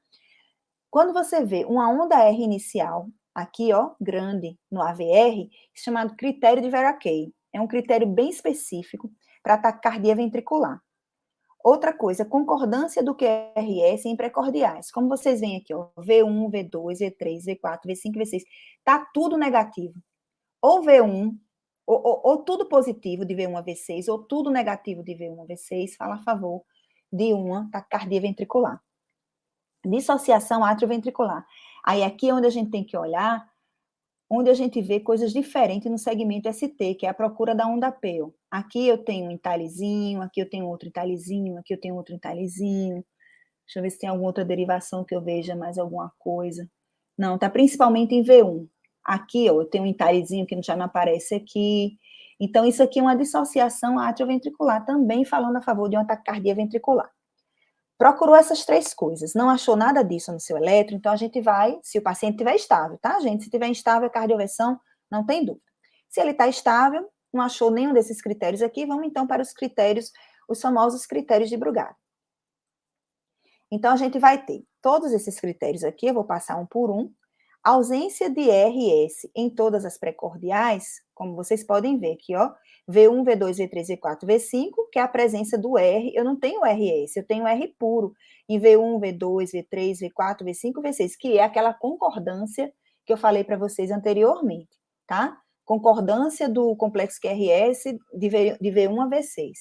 quando você vê uma onda R inicial, aqui, ó, grande, no AVR, chamado critério de Veracay. É um critério bem específico para taquicardia ventricular. Outra coisa, concordância do QRS em precordiais. Como vocês veem aqui, ó, V1, V2, V3, V4, V5, V6, tá tudo negativo. Ou V1, ou tudo positivo de V1 a V6, ou tudo negativo de V1 a V6, fala a favor de uma taquicardia ventricular. Dissociação atrioventricular. Aí aqui é onde a gente tem que olhar, onde a gente vê coisas diferentes no segmento ST, que é a procura da onda P. Aqui eu tenho um entalhezinho, aqui eu tenho outro entalhezinho, aqui eu tenho outro entalhezinho. Deixa eu ver se tem alguma outra derivação que eu veja mais alguma coisa. Não, tá principalmente em V1. Aqui, ó, eu tenho um entalhezinho que já não aparece aqui. Então, isso aqui é uma dissociação atrioventricular, também falando a favor de uma taquicardia ventricular. Procurou essas três coisas, não achou nada disso no seu eletro, então a gente vai, se o paciente estiver estável, tá, gente? Se estiver instável, a cardioversão, não tem dúvida. Se ele está estável, não achou nenhum desses critérios aqui, vamos então para os critérios, os famosos critérios de Brugada. Então, a gente vai ter todos esses critérios aqui, eu vou passar um por um. Ausência de RS em todas as precordiais, como vocês podem ver aqui, ó, V1, V2, V3, V4, V5, que é a presença do R, eu não tenho RS, eu tenho R puro, em V1, V2, V3, V4, V5, V6, que é aquela concordância que eu falei para vocês anteriormente, tá? Concordância do complexo QRS de V1 a V6.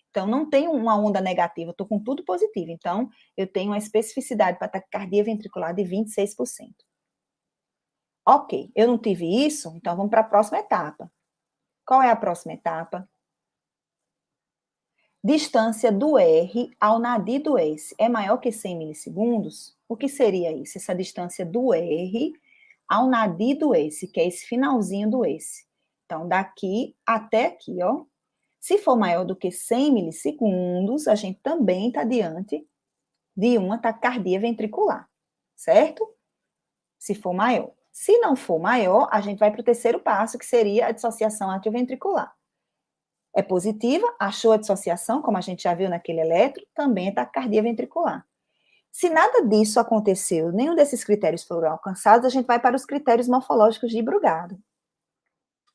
Então, não tenho uma onda negativa, estou com tudo positivo. Então, eu tenho uma especificidade para taquicardia ventricular de 26%. Ok, eu não tive isso, então vamos para a próxima etapa. Qual é a próxima etapa? Distância do R ao nadir do S é maior que 100 milissegundos? O que seria isso? Essa distância do R ao nadir do S, que é esse finalzinho do S. Então, daqui até aqui, ó. Se for maior do que 100 milissegundos, a gente também está diante de uma taquicardia ventricular, certo? Se for maior. Se não for maior, a gente vai para o terceiro passo, que seria a dissociação atrioventricular. É positiva, achou a dissociação, como a gente já viu naquele eletro, também é taquicardia ventricular. Se nada disso aconteceu, nenhum desses critérios foram alcançados, a gente vai para os critérios morfológicos de Brugada.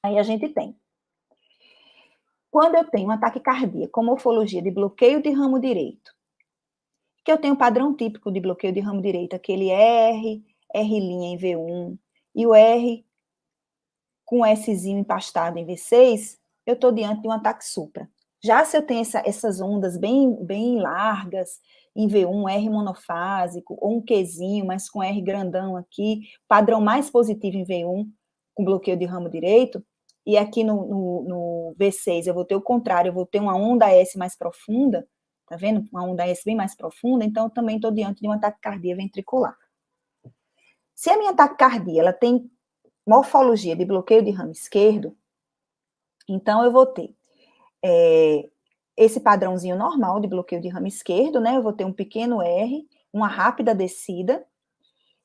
Aí a gente tem. Quando eu tenho uma taquicardia com morfologia de bloqueio de ramo direito, que eu tenho um padrão típico de bloqueio de ramo direito, aquele R em V1, e o R com Szinho empastado em V6, eu estou diante de um ataque supra. Já se eu tenho essas ondas bem largas, em V1, R monofásico, ou um Qzinho, mas com R grandão aqui, padrão mais positivo em V1, com bloqueio de ramo direito, e aqui no V6 eu vou ter o contrário, eu vou ter uma onda S mais profunda, tá vendo? Uma onda S bem mais profunda, então eu também estou diante de uma taquicardia ventricular. Se a minha taquicardia, ela tem morfologia de bloqueio de ramo esquerdo, então eu vou ter esse padrãozinho normal de bloqueio de ramo esquerdo, né? Eu vou ter um pequeno R, uma rápida descida,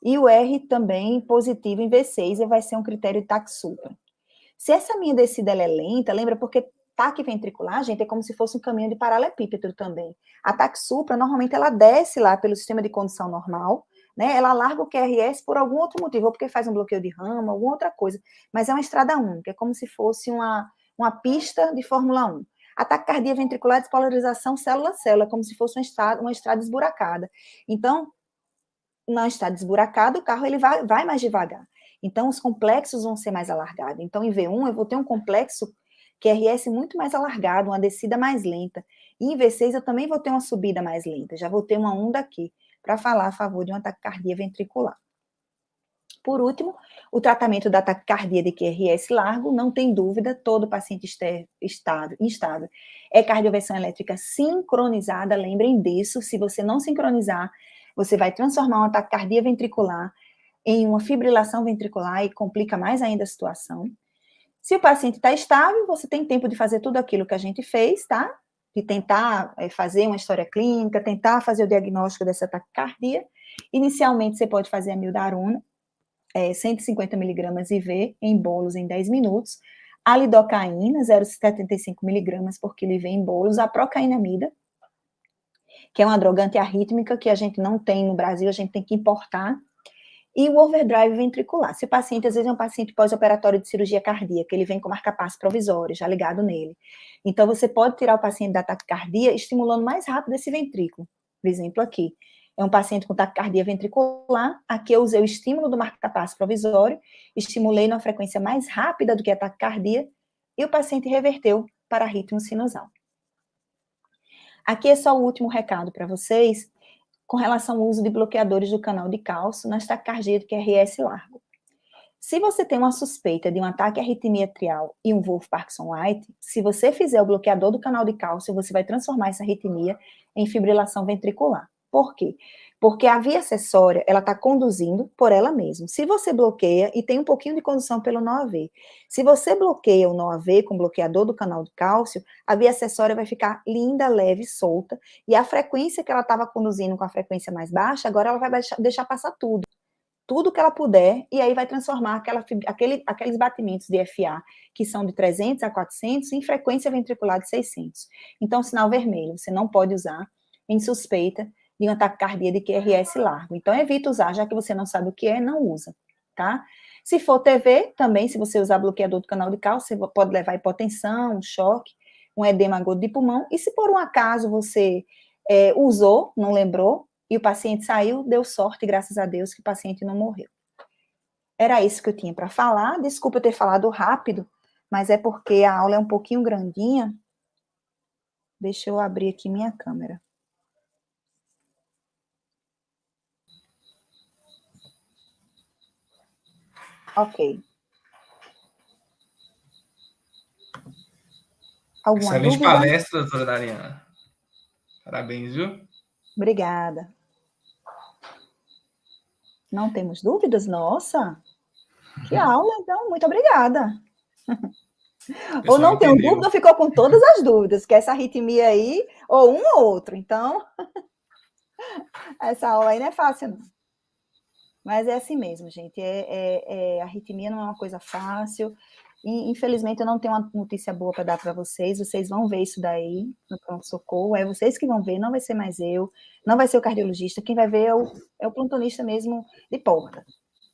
e o R também positivo em V6, e vai ser um critério de taque supra. Se essa minha descida ela é lenta, lembra porque taque ventricular, gente, é como se fosse um caminho de paralelepípedo também. A taque supra, normalmente, ela desce lá pelo sistema de condução normal, né? Ela larga o QRS por algum outro motivo, ou porque faz um bloqueio de ramo, alguma outra coisa. Mas é uma estrada única, é como se fosse uma pista de Fórmula 1. A taquicardia ventricular é despolarização célula-célula, como se fosse uma estrada esburacada. Então, na estrada esburacada, o carro ele vai mais devagar. Então, os complexos vão ser mais alargados. Então, em V1, eu vou ter um complexo QRS muito mais alargado, uma descida mais lenta. E em V6, eu também vou ter uma subida mais lenta. Já vou ter uma onda aqui, para falar a favor de uma taquicardia ventricular. Por último, o tratamento da taquicardia de QRS largo, não tem dúvida, todo paciente instável é cardioversão elétrica sincronizada, lembrem disso, se você não sincronizar, você vai transformar uma taquicardia ventricular em uma fibrilação ventricular e complica mais ainda a situação. Se o paciente está estável, você tem tempo de fazer tudo aquilo que a gente fez, tá? De tentar fazer uma história clínica, tentar fazer o diagnóstico dessa taquicardia. Inicialmente, você pode fazer a mildarona, 150 miligramas IV em bolos em 10 minutos, a lidocaína, 0,75 miligramas por quilo IV em bolos, a procainamida, que é uma droga antiarrítmica que a gente não tem no Brasil, a gente tem que importar, e o overdrive ventricular. Se o paciente, às vezes, é um paciente pós-operatório de cirurgia cardíaca, ele vem com marca-passo provisório, já ligado nele. Então, você pode tirar o paciente da taquicardia estimulando mais rápido esse ventrículo. Por exemplo, aqui. É um paciente com taquicardia ventricular, aqui eu usei o estímulo do marca-passo provisório, estimulei numa frequência mais rápida do que a taquicardia, e o paciente reverteu para ritmo sinusal. Aqui é só o último recado para vocês, com relação ao uso de bloqueadores do canal de cálcio nas taquicardias de QRS largo. Se você tem uma suspeita de um ataque à arritmia atrial e um Wolff-Parkinson-White, se você fizer o bloqueador do canal de cálcio, você vai transformar essa arritmia em fibrilação ventricular. Por quê? Porque a via acessória, ela está conduzindo por ela mesma. Se você bloqueia, e tem um pouquinho de condução pelo NOAV, se você bloqueia o NOAV com bloqueador do canal de cálcio, a via acessória vai ficar linda, leve, solta, e a frequência que ela estava conduzindo com a frequência mais baixa, agora ela vai deixar passar tudo que ela puder, e aí vai transformar aqueles batimentos de FA, que são de 300 a 400, em frequência ventricular de 600. Então, sinal vermelho, você não pode usar em suspeita de uma taquicardia de QRS largo. Então, evita usar, já que você não sabe o que é, não usa, tá? Se for TV, também, se você usar bloqueador do canal de cálcio, você pode levar hipotensão, um choque, um edema agudo de pulmão, e se por um acaso você usou, não lembrou, e o paciente saiu, deu sorte, graças a Deus, que o paciente não morreu. Era isso que eu tinha para falar. Desculpa eu ter falado rápido, mas é porque a aula é um pouquinho grandinha. Deixa eu abrir aqui minha câmera. Ok. Alguma Excelente dúvida? palestra, doutora Dariana. Parabéns, viu? Obrigada. Não temos dúvidas? Nossa, que aula, então, muito obrigada. Ou não tenho entendeu. dúvida, ou ficou com todas as dúvidas, que essa arritmia aí, ou um ou outro. Então, essa aula aí não é fácil, não. Mas é assim mesmo, gente. A arritmia não é uma coisa fácil. E, infelizmente, eu não tenho uma notícia boa para dar para vocês. Vocês vão ver isso daí no pronto-socorro. É vocês que vão ver, não vai ser mais eu, não vai ser o cardiologista. Quem vai ver é o plantonista mesmo de porta.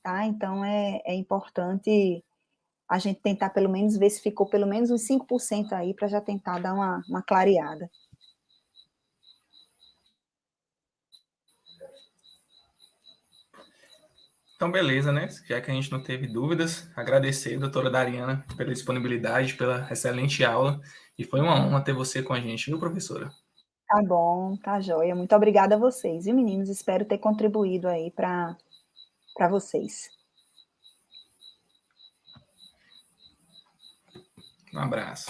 Tá? Então, é importante a gente tentar pelo menos ver se ficou pelo menos uns 5% aí, para já tentar dar uma clareada. Então, beleza, né? Já que a gente não teve dúvidas, agradecer a doutora Dariana pela disponibilidade, pela excelente aula. E foi uma honra ter você com a gente, viu, professora? Tá bom, tá joia. Muito obrigada a vocês, viu, meninos? Espero ter contribuído aí para vocês. Um abraço.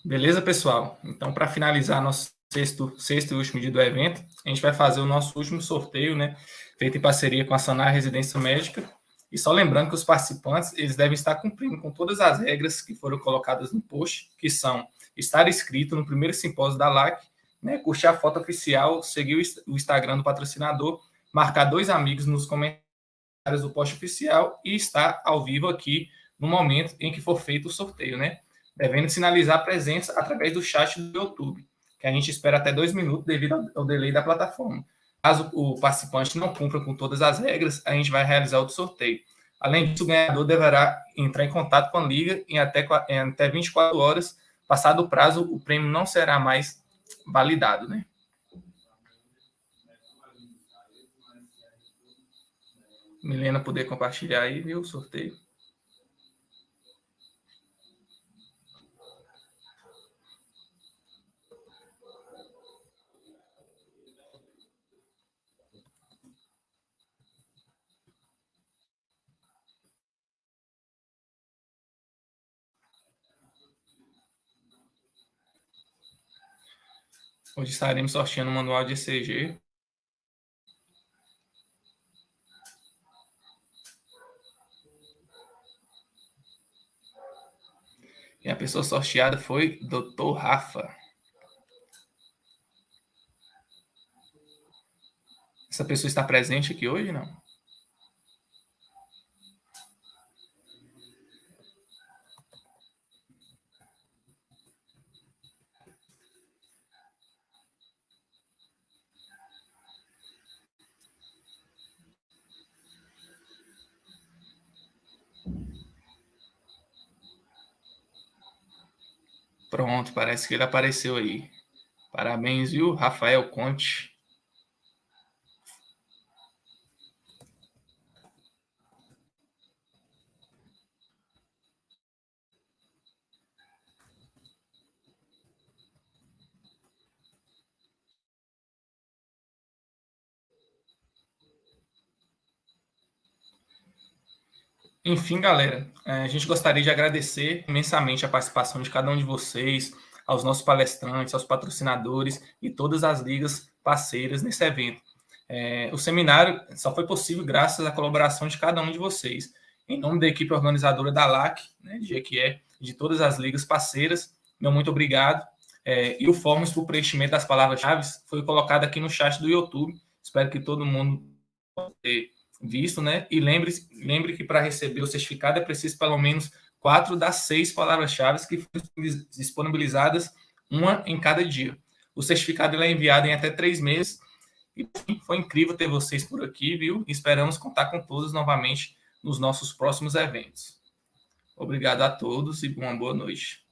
Beleza, pessoal? Então, para finalizar nosso sexto e último dia do evento, a gente vai fazer o nosso último sorteio, né? Feito em parceria com a Sanar Residência Médica. E só lembrando que os participantes, eles devem estar cumprindo com todas as regras que foram colocadas no post, que são estar inscrito no primeiro simpósio da LAC, né? Curtir a foto oficial, seguir o Instagram do patrocinador, marcar 2 amigos nos comentários do post oficial e estar ao vivo aqui no momento em que for feito o sorteio, né? Devendo sinalizar a presença através do chat do YouTube, que a gente espera até 2 minutos devido ao delay da plataforma. Caso o participante não cumpra com todas as regras, a gente vai realizar outro sorteio. Além disso, o ganhador deverá entrar em contato com a Liga em até 24 horas. Passado o prazo, o prêmio não será mais validado, né? Milena poder compartilhar aí, viu, o sorteio. Hoje estaremos sorteando o manual de ECG. E a pessoa sorteada foi Dr. Rafa. Essa pessoa está presente aqui hoje, não? Pronto, parece que ele apareceu aí. Parabéns, viu, Rafael Conte. Enfim, galera, a gente gostaria de agradecer imensamente a participação de cada um de vocês, aos nossos palestrantes, aos patrocinadores e todas as ligas parceiras nesse evento. O seminário só foi possível graças à colaboração de cada um de vocês. Em nome da equipe organizadora da LAC, né, de Jequié, de todas as ligas parceiras, meu muito obrigado. E o formulário para o preenchimento das palavras-chave foi colocado aqui no chat do YouTube. Espero que todo mundo tenha visto, né? E lembre que para receber o certificado é preciso pelo menos 4 das 6 palavras-chave que foram disponibilizadas, uma em cada dia. O certificado é enviado em até 3 meses. E foi incrível ter vocês por aqui, viu? Esperamos contar com todos novamente nos nossos próximos eventos. Obrigado a todos e uma boa noite.